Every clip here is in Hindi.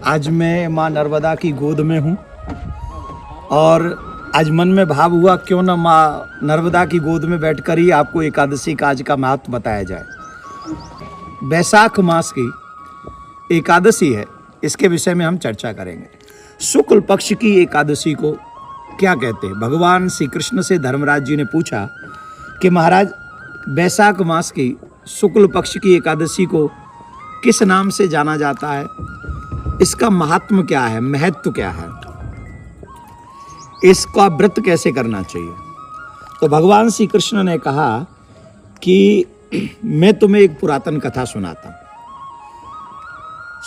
आज मैं माँ नर्मदा की गोद में हूँ और आज मन में भाव हुआ क्यों ना माँ नर्मदा की गोद में बैठकर ही आपको एकादशी का आज का महत्व बताया जाए। बैसाख मास की एकादशी है, इसके विषय में हम चर्चा करेंगे। शुक्ल पक्ष की एकादशी को क्या कहते हैं? भगवान श्री कृष्ण से धर्मराज जी ने पूछा कि महाराज बैसाख मास की शुक्ल पक्ष की एकादशी को किस नाम से जाना जाता है, इसका महात्म क्या है, महत्व क्या है, इसका व्रत कैसे करना चाहिए? तो भगवान श्री कृष्ण ने कहा कि मैं तुम्हें एक पुरातन कथा सुनाता हूं।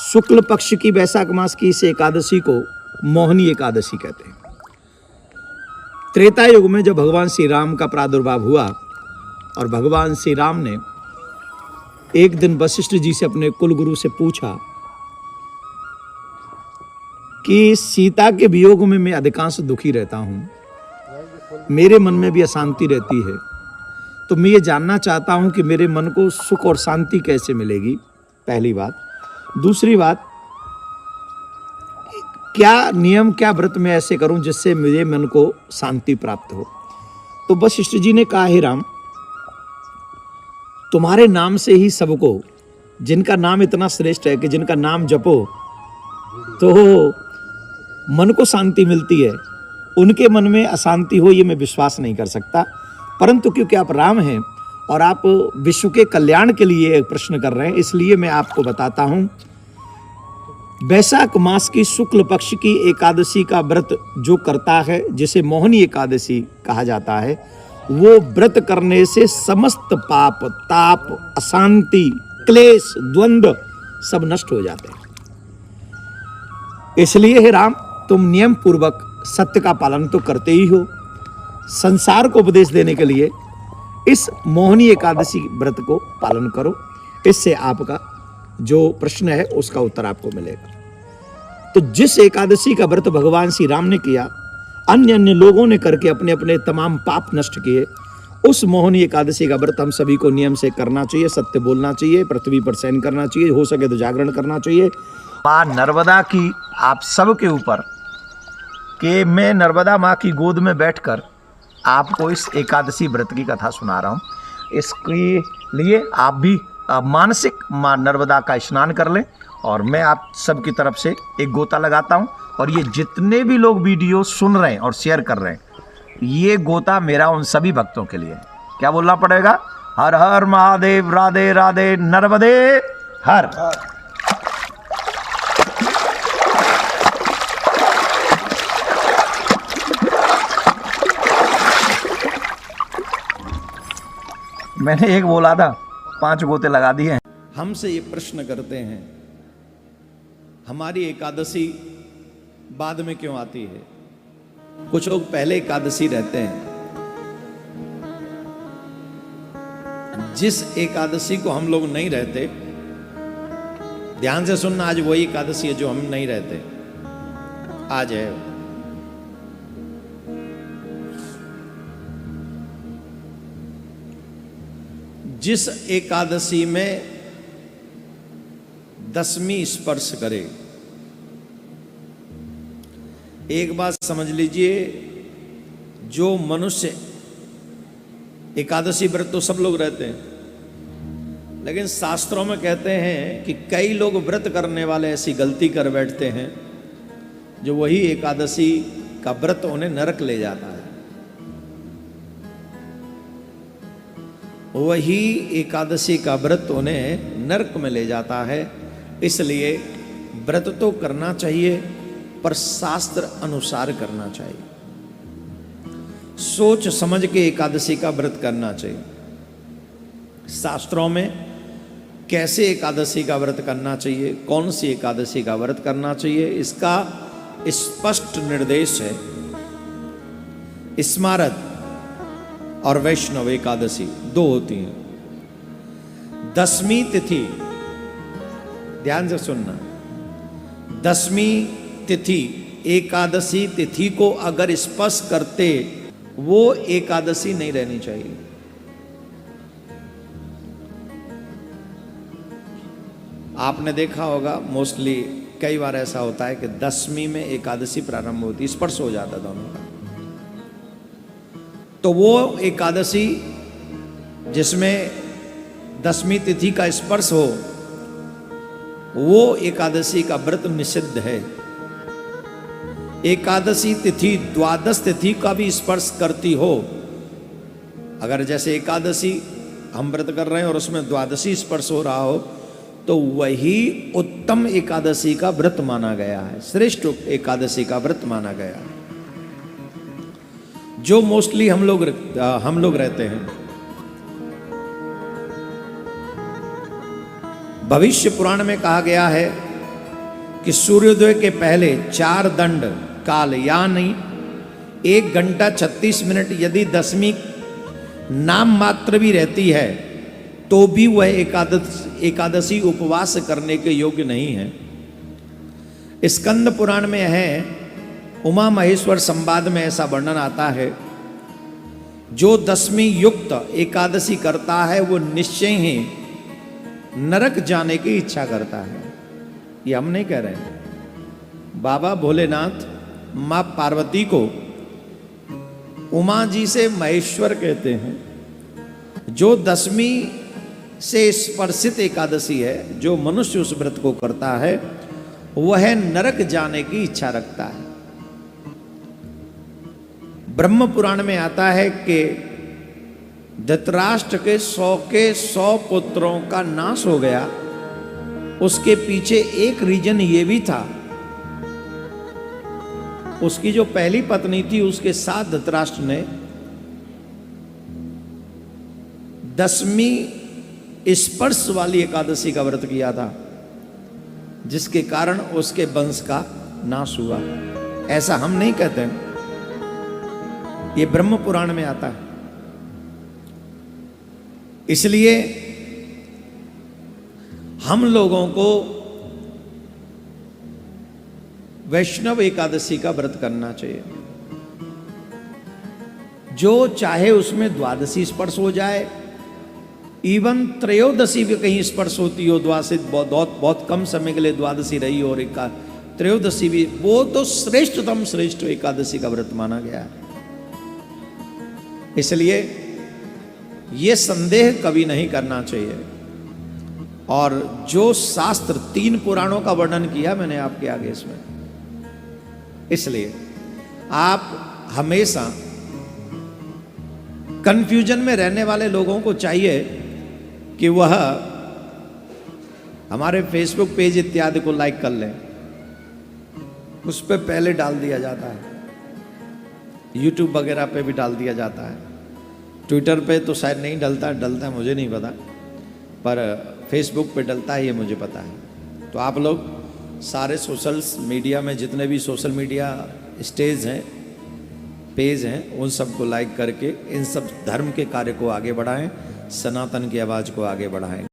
शुक्ल पक्ष की बैसाख मास की इस एकादशी को मोहिनी एकादशी कहते हैं। त्रेता युग में जब भगवान श्री राम का प्रादुर्भाव हुआ और भगवान श्री राम ने एक दिन वशिष्ठ जी से अपने कुलगुरु से पूछा कि सीता के वियोग में मैं अधिकांश दुखी रहता हूं, मेरे मन में भी अशांति रहती है, तो मैं ये जानना चाहता हूं कि मेरे मन को सुख और शांति कैसे मिलेगी। पहली बात। दूसरी बात, क्या नियम, क्या व्रत मैं ऐसे करूं जिससे मेरे मन को शांति प्राप्त हो। तो वशिष्ठ जी ने कहा, हे राम, तुम्हारे नाम से ही सबको, जिनका नाम इतना श्रेष्ठ है कि जिनका नाम जपो तो मन को शांति मिलती है, उनके मन में अशांति हो ये मैं विश्वास नहीं कर सकता। परंतु क्योंकि आप राम हैं और आप विश्व के कल्याण के लिए एक प्रश्न कर रहे हैं, इसलिए मैं आपको बताता हूं। बैसाख मास की शुक्ल पक्ष की एकादशी का व्रत जो करता है, जिसे मोहिनी एकादशी कहा जाता है, वो व्रत करने से समस्त पाप, ताप, अशांति, क्लेश, द्वंद्व सब नष्ट हो जाते हैं। इसलिए हे राम, तुम नियम पूर्वक सत्य का पालन तो करते ही हो, संसार को उपदेश देने के लिए इस मोहिनी एकादशी व्रत को पालन करो। इससे आपका जो प्रश्न है उसका उत्तर आपको मिलेगा। तो जिस एकादशी का व्रत भगवान श्री राम ने किया, अन्य अन्य लोगों ने करके अपने अपने तमाम पाप नष्ट किए, उस मोहिनी एकादशी का व्रत हम सभी को नियम से करना चाहिए। सत्य बोलना चाहिए, पृथ्वी पर शयन करना चाहिए, हो सके तो जागरण करना चाहिए। माँ नर्मदा की आप सबके ऊपर कि मैं नर्मदा माँ की गोद में बैठकर आपको इस एकादशी व्रत की कथा सुना रहा हूँ। इसके लिए आप भी मानसिक माँ नर्मदा का स्नान कर लें और मैं आप सबकी तरफ से एक गोता लगाता हूँ। और ये जितने भी लोग वीडियो सुन रहे हैं और शेयर कर रहे हैं, ये गोता मेरा उन सभी भक्तों के लिए है। क्या बोलना पड़ेगा? हर हर महादेव, राधे राधे, नर्मदे हर। मैंने एक बोला था, 5 गोते लगा दिए हैं। हमसे ये प्रश्न करते हैं, हमारी एकादशी बाद में क्यों आती है? कुछ लोग पहले एकादशी रहते हैं। जिस एकादशी को हम लोग नहीं रहते, ध्यान से सुनना, आज वही एकादशी है जो हम नहीं रहते। आज है जिस एकादशी में 10वीं स्पर्श करे। एक बात समझ लीजिए, जो मनुष्य एकादशी व्रत तो सब लोग रहते हैं, लेकिन शास्त्रों में कहते हैं कि कई लोग व्रत करने वाले ऐसी गलती कर बैठते हैं जो वही एकादशी का व्रत उन्हें नरक ले जाता है। वही एकादशी का व्रत उन्हें नरक में ले जाता है। इसलिए व्रत तो करना चाहिए, पर शास्त्र अनुसार करना चाहिए। सोच समझ के एकादशी का व्रत करना चाहिए। शास्त्रों में कैसे एकादशी का व्रत करना चाहिए, कौन सी एकादशी का व्रत करना चाहिए, इसका स्पष्ट निर्देश है। स्मारत और वैष्णव एकादशी 2 होती हैं। 10वीं तिथि, ध्यान से सुनना, 10वीं तिथि एकादशी तिथि को अगर स्पर्श करते, वो एकादशी नहीं रहनी चाहिए। आपने देखा होगा मोस्टली कई बार ऐसा होता है कि 10वीं में एकादशी प्रारंभ होती, स्पर्श हो जाता दोनों का। तो वो एकादशी जिसमें 10वीं तिथि का स्पर्श हो, वो एकादशी का व्रत निषिद्ध है। एकादशी तिथि द्वादश तिथि का भी स्पर्श करती हो, अगर जैसे एकादशी हम व्रत कर रहे हैं और उसमें द्वादशी स्पर्श हो रहा हो, तो वही उत्तम एकादशी का व्रत माना गया है, श्रेष्ठ एकादशी का व्रत माना गया है, जो मोस्टली हम लोग रहते हैं। भविष्य पुराण में कहा गया है कि सूर्योदय के पहले 4 दंड काल यानी 1 घंटा 36 मिनट यदि 10वीं नाम मात्र भी रहती है तो भी वह एकादशी उपवास करने के योग्य नहीं है। स्कंद पुराण में है, उमा महेश्वर संवाद में ऐसा वर्णन आता है, जो 10वीं युक्त एकादशी करता है वो निश्चय ही नरक जाने की इच्छा करता है। ये हम नहीं कह रहे हैं, बाबा भोलेनाथ मां पार्वती को उमा जी से महेश्वर कहते हैं। जो 10वीं से स्पर्शित एकादशी है, जो मनुष्य उस व्रत को करता है, वह नरक जाने की इच्छा रखता है। ब्रह्म पुराण में आता है कि धृतराष्ट्र के 100 पुत्रों का नाश हो गया। उसके पीछे एक रीजन ये भी था, उसकी जो पहली पत्नी थी उसके साथ धृतराष्ट्र ने 10वीं स्पर्श वाली एकादशी का व्रत किया था, जिसके कारण उसके वंश का नाश हुआ। ऐसा हम नहीं कहते, ये ब्रह्म पुराण में आता है। इसलिए हम लोगों को वैष्णव एकादशी का व्रत करना चाहिए। जो चाहे उसमें द्वादशी स्पर्श हो जाए, इवन त्रयोदशी भी कहीं स्पर्श होती हो, द्वादशी बहुत कम समय के लिए द्वादशी रही और त्रयोदशी भी, वो तो श्रेष्ठतम श्रेष्ठ एकादशी का व्रत माना गया है। इसलिए ये संदेह कभी नहीं करना चाहिए। और जो शास्त्र 3 पुराणों का वर्णन किया मैंने आपके आगे इसमें, इसलिए आप हमेशा कंफ्यूजन में रहने वाले लोगों को चाहिए कि वह हमारे फेसबुक पेज इत्यादि को लाइक कर लें, उस पर पहले डाल दिया जाता है, यूट्यूब वगैरह पे भी डाल दिया जाता है, ट्विटर पे तो शायद नहीं डलता है मुझे नहीं पता, पर फेसबुक पे डलता है, ये मुझे पता है। तो आप लोग सारे सोशल मीडिया में जितने भी सोशल मीडिया स्टेज हैं, पेज हैं, उन सबको लाइक करके इन सब धर्म के कार्य को आगे बढ़ाएं, सनातन की आवाज़ को आगे बढ़ाएं।